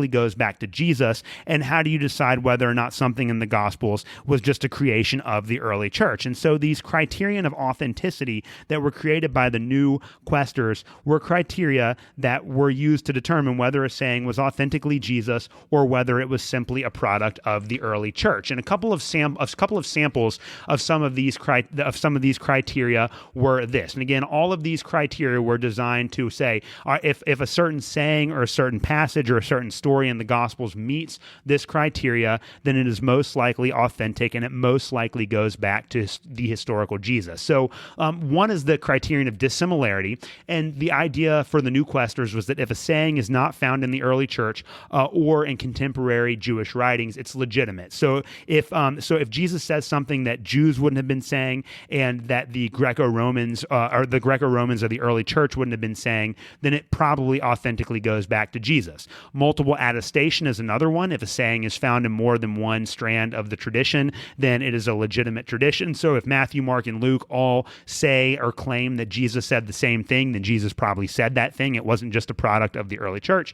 goes back to Jesus, and how do you decide whether or not something in the Gospels was just a creation of the early church? And so these criterion of authenticity that were created by the new questers were criteria that were used to determine whether a saying was authentically Jesus or whether it was simply a product of the early church. And a couple of samples of some of these criteria were this. And again, all of these criteria were designed to say, if a certain saying or a certain passage or a certain story in the Gospels meets this criteria, then it is most likely authentic, and it most likely goes back to the historical Jesus. So one is the criterion of dissimilarity, and the idea for the new questers was that if a saying is not found in the early church or in contemporary Jewish writings, it's legitimate. So if Jesus says something that Jews wouldn't have been saying, and that the Greco-Romans or the early church wouldn't have been saying, then it probably authentically goes back to Jesus. Multiple attestation is another one. If a saying is found in more than one strand of the tradition, then it is a legitimate tradition. So if Matthew, Mark, and Luke all say or claim that Jesus said the same thing, then Jesus probably said that thing. It wasn't just a product of the early church.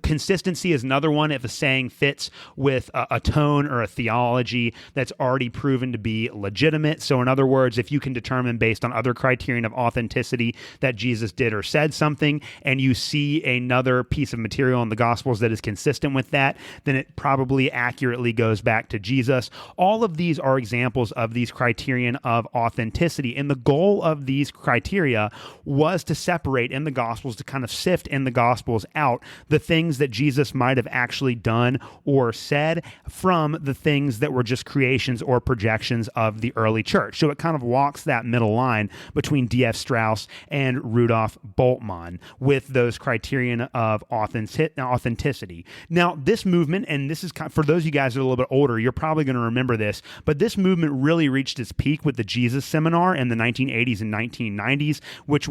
Consistency is another one. If a saying fits with a tone or a theology that's already proven to be legitimate. So in other words, if you can determine based on other criterion of authenticity that Jesus did or said something, and you see another piece of material in the Gospels that is consistent with that, then it probably accurately goes back to Jesus. All of these are examples of these criterion of authenticity. And the goal of these criteria was to separate in the Gospels, to kind of sift in the Gospels out the things that Jesus might have actually done or said from the things that were just creations or projections of the early church. So it kind of walks that middle line between D.F. Strauss and Rudolf Bultmann with those criterion of authenticity. Now, this movement, and this is for those of you guys that are a little bit older, you're probably going to remember this, but this movement really reached its peak with the Jesus Seminar in the 1980s and 1990s, which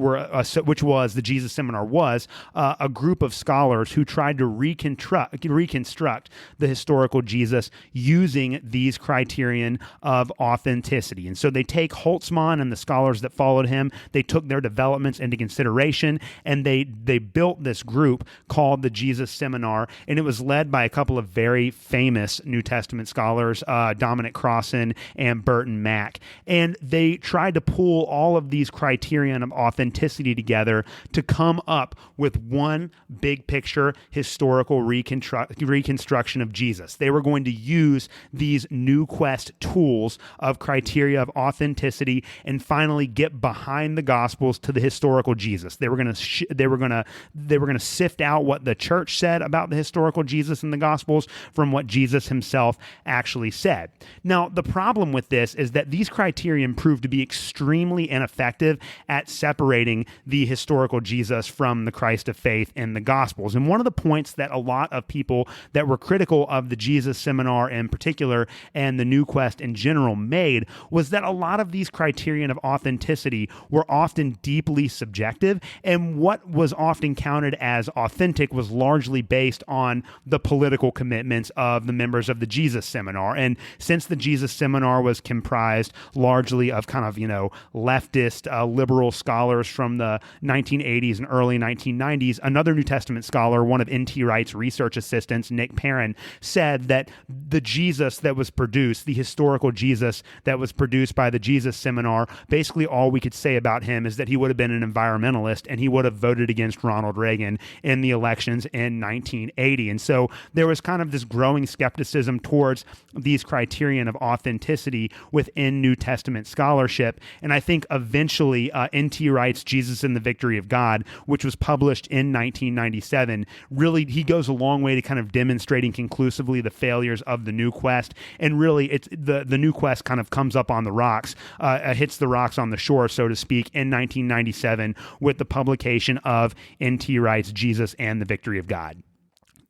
was the Jesus Seminar was a group of scholars who tried to reconstruct the historical Jesus using these criterion of authenticity. And so they take Holtzmann and the scholars that followed him, they took their developments into consideration, and they built this group called the Jesus Seminar, and it was led by a couple of very famous New Testament scholars, Dominic Crossan and Burton Mack. And they tried to pull all of these criterion of authenticity together to come up with one big picture historical reconstruction of Jesus. They were going to use these new quest tools of criteria of authenticity and finally get behind the Gospels to the historical Jesus. They were going to sift out what the church said about the historical Jesus in the Gospels from what Jesus himself actually said. Now, the problem with this is that these criterion proved to be extremely ineffective at separating the historical Jesus from the Christ of faith in the Gospels. And one of the points that a lot of people that were critical of the Jesus Seminar in particular and the New Quest in general made was that a lot of these criterion of authenticity were often deeply subjective, and what was often counted as authentic was largely based on the political commitments of the members of the Jesus Seminar. And since the Jesus Seminar was comprised largely of kind of, leftist, liberal scholars from the 1980s and early 1990s, another New Testament scholar, one of N.T. Wright's research assistants, Nick Perrin, said that the Jesus that was produced, the historical Jesus that was produced by the Jesus Seminar, basically all we could say about him is that he would have been an environmentalist and he would have voted against Ronald Reagan in the elections in 1980. And so there was kind of this growing skepticism towards these criterion of authenticity within New Testament scholarship. And I think eventually N.T. Wright's Jesus and the Victory of God, which was published in 1996, 1997, really, he goes a long way to kind of demonstrating conclusively the failures of the new quest. And really, it's the new quest kind of comes up on the rocks, hits the rocks on the shore, so to speak, in 1997 with the publication of N.T. Wright's Jesus and the Victory of God.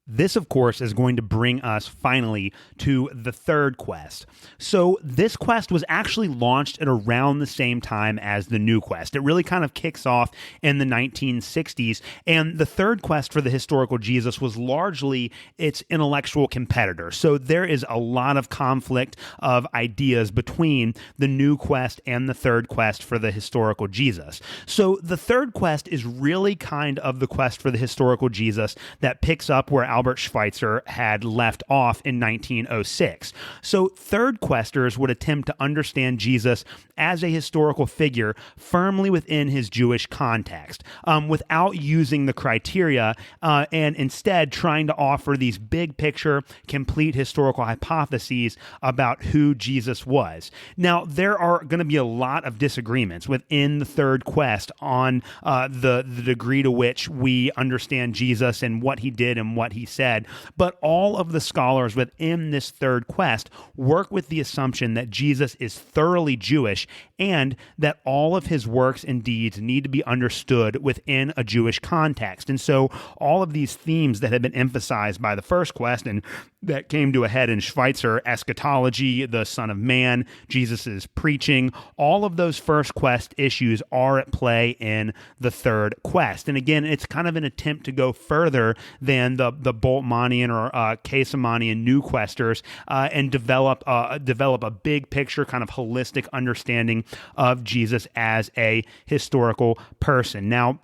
This, of course, is going to bring us finally to the third quest. So this quest was actually launched at around the same time as the new quest. It really kind of kicks off in the 1960s, and the third quest for the historical Jesus was largely its intellectual competitor. So there is a lot of conflict of ideas between the new quest and the third quest for the historical Jesus. So the third quest is really kind of the quest for the historical Jesus that picks up where Albert Schweitzer had left off in 1906. So third questers would attempt to understand Jesus as a historical figure firmly within his Jewish context, without using the criteria, and instead trying to offer these big picture, complete historical hypotheses about who Jesus was. Now, there are going to be a lot of disagreements within the third quest on the degree to which we understand Jesus and what he did and what he said, but all of the scholars within this third quest work with the assumption that Jesus is thoroughly Jewish and that all of his works and deeds need to be understood within a Jewish context. And so all of these themes that have been emphasized by the first quest and that came to a head in Schweitzer, eschatology, the Son of Man, Jesus's preaching, all of those first quest issues are at play in the third quest. And again, it's kind of an attempt to go further than the Boltmanian or Casamanian new questers, and develop a big picture, kind of holistic understanding of Jesus as a historical person. Now,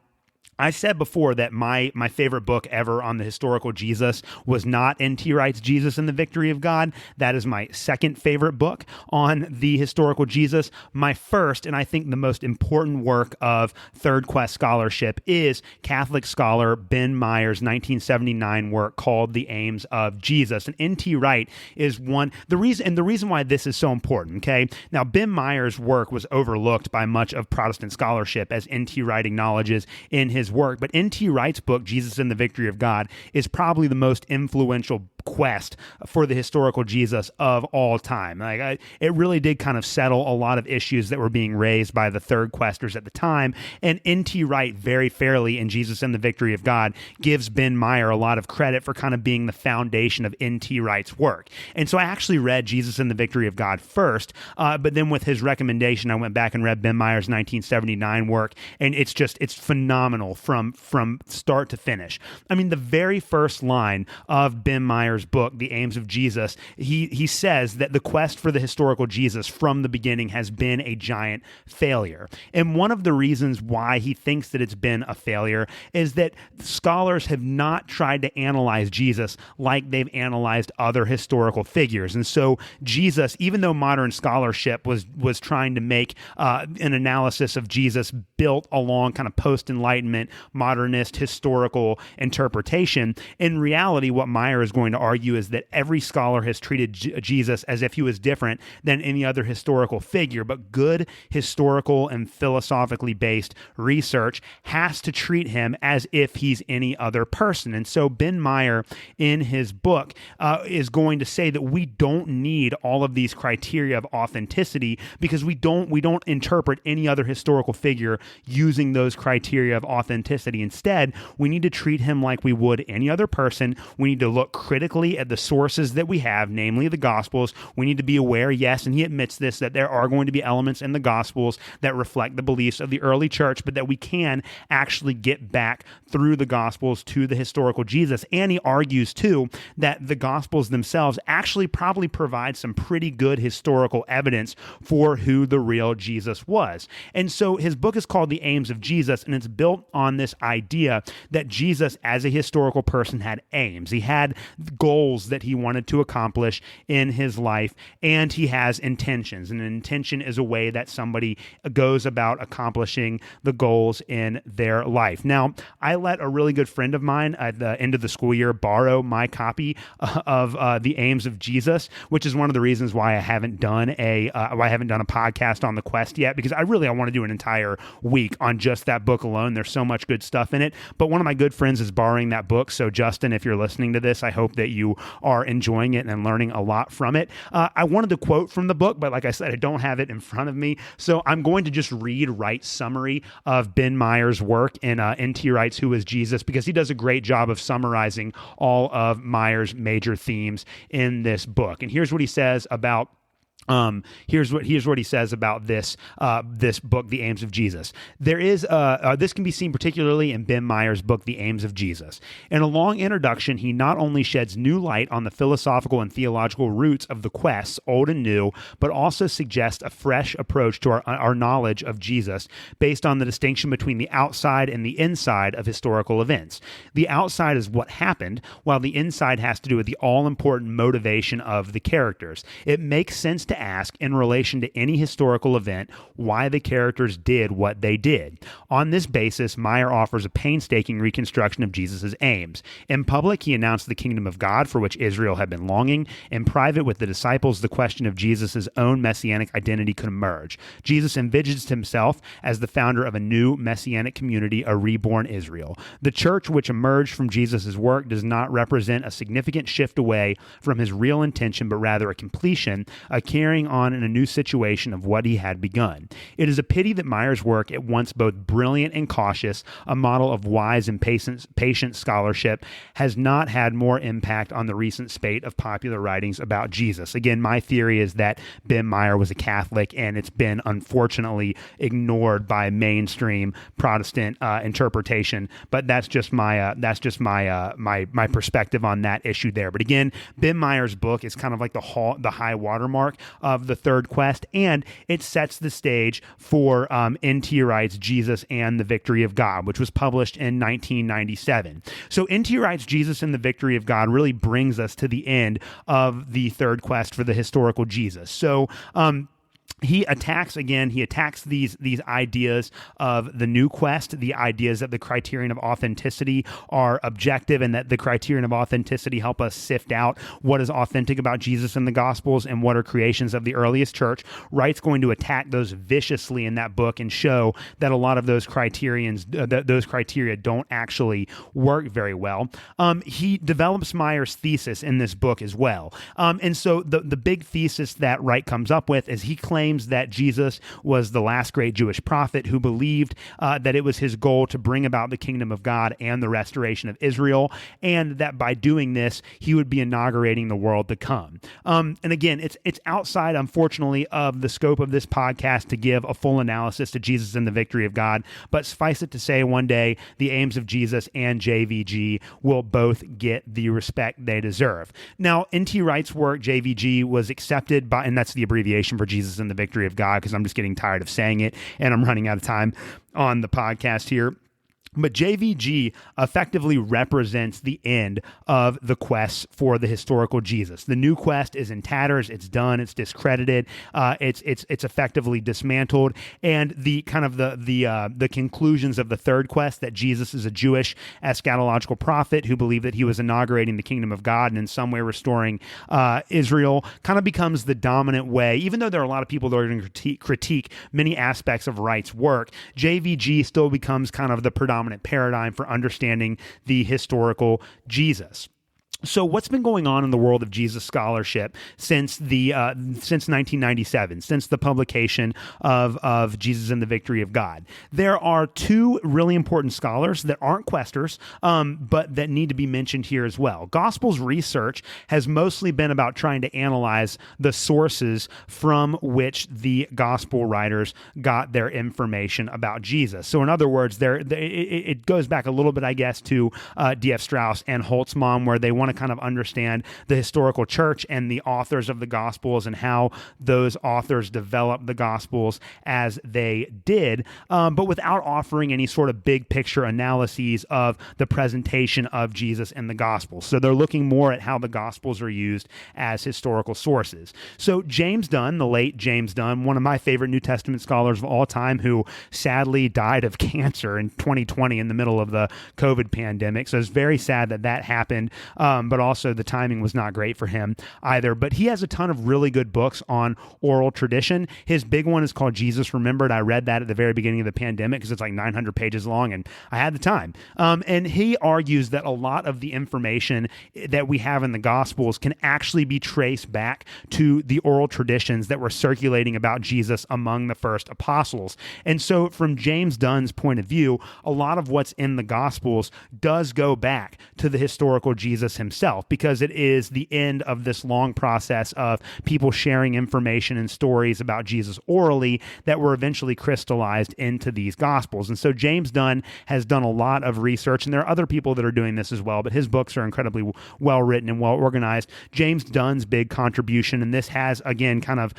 I said before that my favorite book ever on the historical Jesus was not N.T. Wright's Jesus and the Victory of God. That is my second favorite book on the historical Jesus. My first, and I think the most important work of third quest scholarship, is Catholic scholar Ben Meyer's 1979 work called The Aims of Jesus. And N.T. Wright is the reason why this is so important, okay? Now, Ben Meyer's work was overlooked by much of Protestant scholarship, as N.T. Wright acknowledges in his work, but N.T. Wright's book, Jesus and the Victory of God, is probably the most influential quest for the historical Jesus of all time. It really did kind of settle a lot of issues that were being raised by the third questers at the time, and N.T. Wright very fairly in Jesus and the Victory of God gives Ben Meyer a lot of credit for kind of being the foundation of N.T. Wright's work. And so I actually read Jesus and the Victory of God first, but then with his recommendation, I went back and read Ben Meyer's 1979 work, and it's phenomenal from start to finish. I mean, the very first line of Ben Meyer's book, The Aims of Jesus, he says that the quest for the historical Jesus from the beginning has been a giant failure. And one of the reasons why he thinks that it's been a failure is that scholars have not tried to analyze Jesus like they've analyzed other historical figures. And so Jesus, even though modern scholarship was trying to make an analysis of Jesus built along kind of post-Enlightenment, modernist, historical interpretation, in reality, what Meyer is going to argue is that every scholar has treated Jesus as if he was different than any other historical figure, but good historical and philosophically based research has to treat him as if he's any other person. And so Ben Meyer, in his book, is going to say that we don't need all of these criteria of authenticity because we don't interpret any other historical figure using those criteria of authenticity. Instead, we need to treat him like we would any other person. We need to look critically at the sources that we have, namely the Gospels. We need to be aware, yes, and he admits this, that there are going to be elements in the Gospels that reflect the beliefs of the early church, but that we can actually get back through the Gospels to the historical Jesus. And he argues, too, that the Gospels themselves actually probably provide some pretty good historical evidence for who the real Jesus was. And so his book is called The Aims of Jesus, and it's built on this idea that Jesus, as a historical person, had aims. He had goals that he wanted to accomplish in his life, and he has intentions. And an intention is a way that somebody goes about accomplishing the goals in their life. Now, I let a really good friend of mine at the end of the school year borrow my copy of The Aims of Jesus, which is one of the reasons why I haven't done a podcast on the quest yet, because I want to do an entire week on just that book alone. There's so much good stuff in it. But one of my good friends is borrowing that book. So Justin, if you're listening to this, I hope that you are enjoying it and learning a lot from it. I wanted to quote from the book, but like I said, I don't have it in front of me. So I'm going to just read Wright's summary of Ben Meyer's work in N.T. Wright's Who is Jesus, because he does a great job of summarizing all of Meyer's major themes in this book. And here's what he says about here's what he says about this book, The Aims of Jesus. This can be seen particularly in Ben Meyer's book, The Aims of Jesus. In a long introduction, he not only sheds new light on the philosophical and theological roots of the quests, old and new, but also suggests a fresh approach to our knowledge of Jesus based on the distinction between the outside and the inside of historical events. The outside is what happened, while the inside has to do with the all-important motivation of the characters. It makes sense to ask, in relation to any historical event, why the characters did what they did. On this basis, Meyer offers a painstaking reconstruction of Jesus' aims. In public, he announced the kingdom of God for which Israel had been longing. In private, with the disciples, the question of Jesus' own messianic identity could emerge. Jesus envisions himself as the founder of a new messianic community, a reborn Israel. The church which emerged from Jesus' work does not represent a significant shift away from his real intention, but rather a completion, a carrying on in a new situation of what he had begun. It is a pity that Meyer's work, at once both brilliant and cautious, a model of wise and patient scholarship, has not had more impact on the recent spate of popular writings about Jesus. Again, my theory is that Ben Meyer was a Catholic, and it's been unfortunately ignored by mainstream Protestant interpretation. But that's just my my perspective on that issue there. But again, Ben Meyer's book is kind of like the high watermark of the third quest, and it sets the stage for N.T. Wright's Jesus and the Victory of God, which was published in 1997. So N.T. Wright's Jesus and the Victory of God really brings us to the end of the third quest for the historical Jesus. So he attacks these ideas of the new quest, the ideas that the criterion of authenticity are objective, and that the criterion of authenticity help us sift out what is authentic about Jesus and the Gospels and what are creations of the earliest church. Wright's going to attack those viciously in that book and show that a lot of those criteria don't actually work very well. He develops Meyer's thesis in this book as well. And so the big thesis that Wright comes up with is he claims that Jesus was the last great Jewish prophet who believed that it was his goal to bring about the kingdom of God and the restoration of Israel, and that by doing this, he would be inaugurating the world to come. And again, it's outside, unfortunately, of the scope of this podcast to give a full analysis to Jesus and the Victory of God, but suffice it to say, one day, the Aims of Jesus and JVG will both get the respect they deserve. Now, N.T. Wright's work, JVG, was accepted by, and that's the abbreviation for Jesus and the Victory of God, because I'm just getting tired of saying it and I'm running out of time on the podcast here. But JVG effectively represents the end of the quest for the historical Jesus. The new quest is in tatters. It's done. It's discredited. It's effectively dismantled. And the kind of the conclusions of the third quest, that Jesus is a Jewish eschatological prophet who believed that he was inaugurating the kingdom of God and in some way restoring Israel, kind of becomes the dominant way. Even though there are a lot of people that are going to critique many aspects of Wright's work, JVG still becomes kind of the predominant paradigm for understanding the historical Jesus. So what's been going on in the world of Jesus scholarship since 1997, since the publication of Jesus and the Victory of God? There are two really important scholars that aren't questers, but that need to be mentioned here as well. Gospels research has mostly been about trying to analyze the sources from which the gospel writers got their information about Jesus. So in other words, it goes back a little bit, I guess, to D.F. Strauss and Holtzman, where they want want to kind of understand the historical church and the authors of the Gospels and how those authors developed the Gospels as they did, but without offering any sort of big picture analyses of the presentation of Jesus in the Gospels. So they're looking more at how the Gospels are used as historical sources. So James Dunn, the late James Dunn, one of my favorite New Testament scholars of all time, who sadly died of cancer in 2020 in the middle of the COVID pandemic. So it's very sad that that happened, but also the timing was not great for him either. But he has a ton of really good books on oral tradition. His big one is called Jesus Remembered. I read that at the very beginning of the pandemic because it's like 900 pages long and I had the time. And he argues that a lot of the information that we have in the Gospels can actually be traced back to the oral traditions that were circulating about Jesus among the first apostles. And so from James Dunn's point of view, a lot of what's in the Gospels does go back to the historical Jesus himself, because it is the end of this long process of people sharing information and stories about Jesus orally that were eventually crystallized into these Gospels. And so James Dunn has done a lot of research, and there are other people that are doing this as well, but his books are incredibly well written and well organized. James Dunn's big contribution, and this has, again, kind of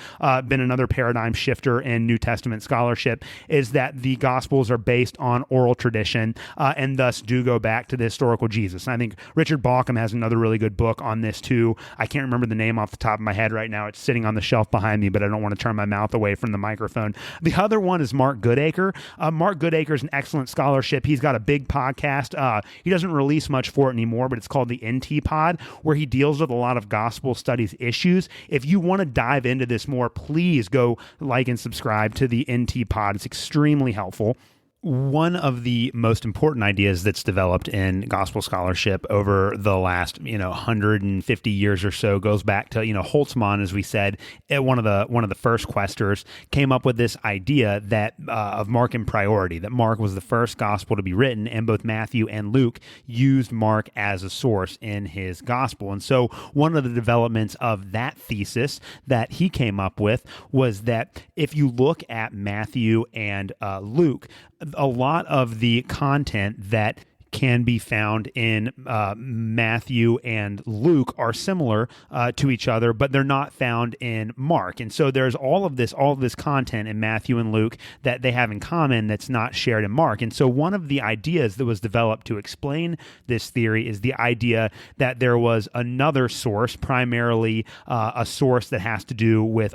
been another paradigm shifter in New Testament scholarship, is that the Gospels are based on oral tradition and thus do go back to the historical Jesus. And I think Richard Bauckham has another really good book on this too. I can't remember the name off the top of my head right now. It's sitting on the shelf behind me, but I don't want to turn my mouth away from the microphone. The other one is Mark Goodacre. Mark Goodacre is an excellent scholarship. He's got a big podcast. He doesn't release much for it anymore, but it's called the NT Pod, where he deals with a lot of gospel studies issues. If you want to dive into this more, please go like and subscribe to the NT Pod. It's extremely helpful. One of the most important ideas that's developed in gospel scholarship over the last, 150 years or so goes back to, Holtzmann, as we said, one of the first questers, came up with this idea that of Mark in priority, that Mark was the first gospel to be written, and both Matthew and Luke used Mark as a source in his gospel. And so one of the developments of that thesis that he came up with was that if you look at Matthew and Luke, a lot of the content that can be found in Matthew and Luke are similar to each other, but they're not found in Mark. And so there's all of this content in Matthew and Luke that they have in common that's not shared in Mark. And so one of the ideas that was developed to explain this theory is the idea that there was another source, primarily a source that has to do with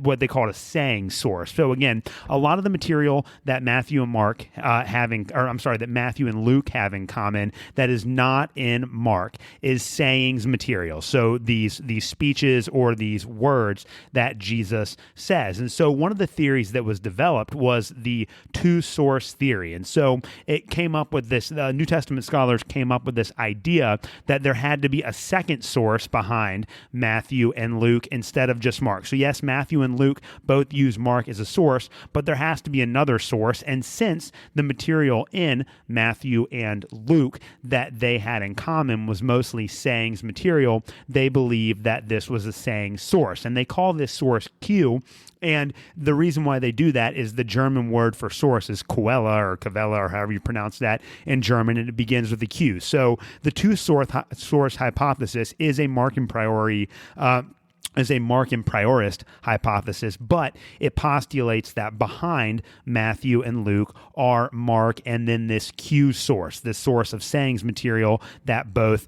what they call a saying source. So again, a lot of the material that Matthew and Matthew and Luke have in common that is not in Mark is sayings material. So these speeches or these words that Jesus says. And so one of the theories that was developed was the two-source theory. And so it came up with this, New Testament scholars came up with this idea that there had to be a second source behind Matthew and Luke instead of just Mark. So yes, Matthew and Luke both use Mark as a source, but there has to be another source. And since the material in Matthew and Luke that they had in common was mostly sayings material, they believe that this was a saying source. And they call this source Q. And the reason why they do that is the German word for source is Quelle or however you pronounce that in German, and it begins with a Q. So the two-source hypothesis is a Mark in priority priorist hypothesis, but it postulates that behind Matthew and Luke are Mark and then this Q source, this source of sayings material that both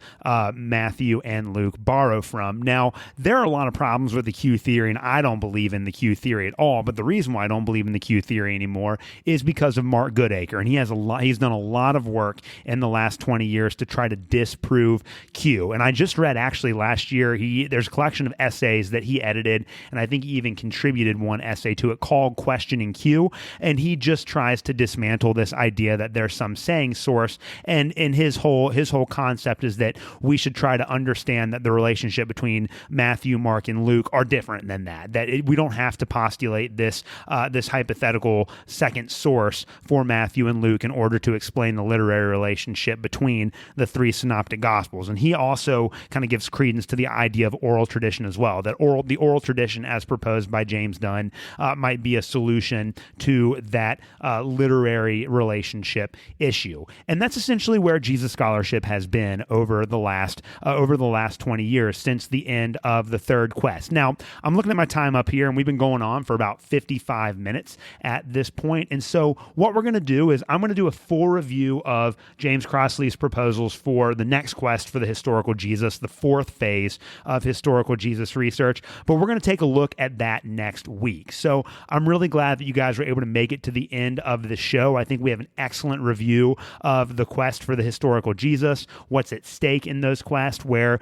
Matthew and Luke borrow from. Now, there are a lot of problems with the Q theory, and I don't believe in the Q theory at all, but the reason why I don't believe in the Q theory anymore is because of Mark Goodacre, and he's done a lot of work in the last 20 years to try to disprove Q. And I just read, actually, last year, there's a collection of essays that he edited, and I think he even contributed one essay to it called Questioning Q, and he just tries to dismantle this idea that there's some saying source, and his whole concept is that we should try to understand that the relationship between Matthew, Mark, and Luke are different than that, we don't have to postulate this hypothetical second source for Matthew and Luke in order to explain the literary relationship between the three synoptic gospels. And he also kind of gives credence to the idea of oral tradition as well, that the oral tradition as proposed by James Dunn might be a solution to that literary relationship issue. And that's essentially where Jesus scholarship has been over the last 20 years since the end of the third quest. Now, I'm looking at my time up here, and we've been going on for about 55 minutes at this point. And so what we're going to do is I'm going to do a full review of James Crossley's proposals for the next quest for the historical Jesus, the fourth phase of historical Jesus research. But we're going to take a look at that next week. So I'm really glad that you guys were able to make it to the end of the show. I think we have an excellent review of the quest for the historical Jesus, what's at stake in those quests, where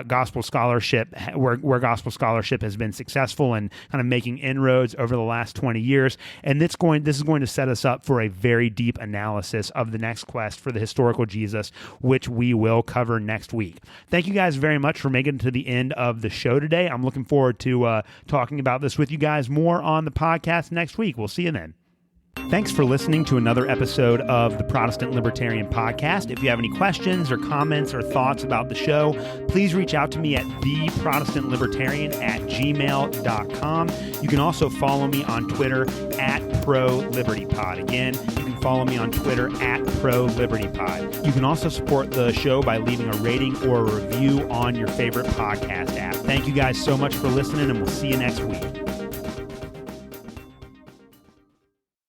gospel scholarship has been successful and kind of making inroads over the last 20 years. And this is going to set us up for a very deep analysis of the next quest for the historical Jesus, which we will cover next week. Thank you guys very much for making it to the end of the show today. I'm looking forward to talking about this with you guys more on the podcast next week. We'll see you then. Thanks for listening to another episode of the Protestant Libertarian Podcast. If you have any questions or comments or thoughts about the show, please reach out to me at theprotestantlibertarian@gmail.com. You can also follow me on Twitter @ProLibertyPod. Again, you can follow me on Twitter @ProLibertyPod. You can also support the show by leaving a rating or a review on your favorite podcast app. Thank you guys so much for listening, and we'll see you next week.